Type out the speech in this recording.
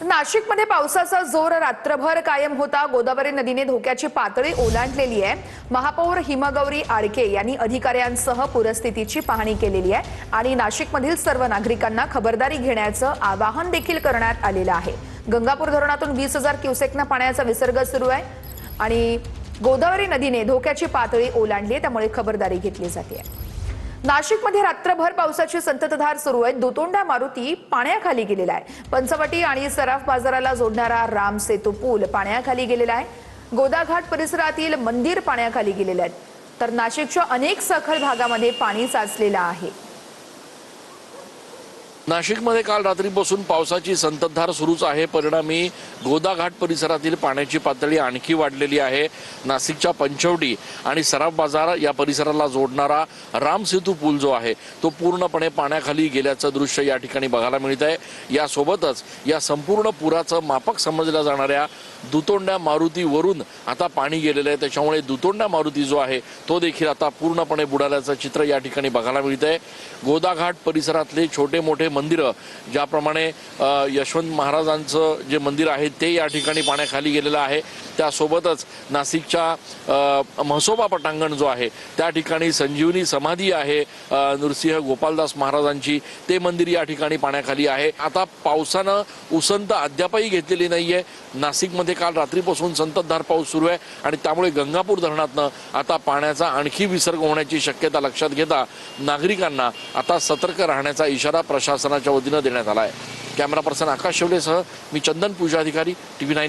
नाशिकमध्ये पावसाचा जोर रात्रभर कायम होता। गोदावरी नदीने धोक्याची पातळी ओलांडलेली आहे। महापौर हिमगौरी आडके यांनी अधिकाऱ्यांसह पूरस्थितीची पाहणी केलेली आहे आणि नाशिकमधील सर्व नागरिकांना खबरदारी घेण्याचं आवाहन देखील करण्यात आलेलं आहे। गंगापूर धरणातून 20,000 क्युसेकना पाण्याचा विसर्ग सुरू आहे आणि गोदावरी नदीने धोक्याची पातळी ओलांडली आहे, त्यामुळे खबरदारी घेतली जाते। नाशिकमध्ये रात्रभर पावसाची संततधार सुरू आहे। दुतोंडा मारुती पाण्याखाली गेलेला आहे। पंचवटी आणि सराफ बाजाराला जोडणारा राम सेतू पूल पाण्याखाली गेलेला आहे। गोदाघाट परिसरातील मंदिर पाण्याखाली गेलेले आहेत, तर नाशिकच्या अनेक सखल भागामध्ये पाणी साचलेलं आहे। नाशिकमध्ये काल रात्रीपासून पावसाची संततधार सुरूच आहे। परिणामी गोदाघाट परिसरातील पाण्याची पातळी आणखी वाढलेली आहे। नाशिकच्या पंचवटी आणि सराफ बाजार या परिसराला जोडणारा राम सेतू पूल जो आहे तो पूर्णपणे पाण्याखाली गेल्याचं दृश्य या ठिकाणी बघायला मिळत आहे। यासोबतच या संपूर्ण पुराचं मापक समजल्या जाणाऱ्या दुतोंड्या मारुतीवरून आता पाणी गेलेलं आहे, त्याच्यामुळे दुतोंड्या मारुती जो आहे तो देखील आता पूर्णपणे बुडाल्याचं चित्र या ठिकाणी बघायला मिळत आहे। गोदाघाट परिसरातले छोटे मोठे मंदिरं, ज्याप्रमाणे यशवंत महाराजांचं जे मंदिर आहे ते या ठिकाणी पाण्याखाली गेलेलं आहे, त्यासोबतच नाशिकच्या म्हसोबा पटांगण जो आहे त्या ठिकाणी संजीवनी समाधी आहे नृसिंह गोपालदास महाराजांची, ते मंदिर या ठिकाणी पाण्याखाली आहे। आता पावसानं उसंत अद्यापही घेतलेली नाहीये। नाशिकमध्ये काल रात्रीपासून संततधार पाऊस सुरू आहे आणि त्यामुळे गंगापूर धरणातनं आता पाण्याचा आणखी विसर्ग होण्याची शक्यता लक्षात घेता नागरिकांना आता सतर्क राहण्याचा इशारा प्रशासनाच्या वतीनं देण्यात आला आहे। कॅमेरा पर्सन आकाश शेवलेसह मी चंदन पूजा अधिकारी, TV9।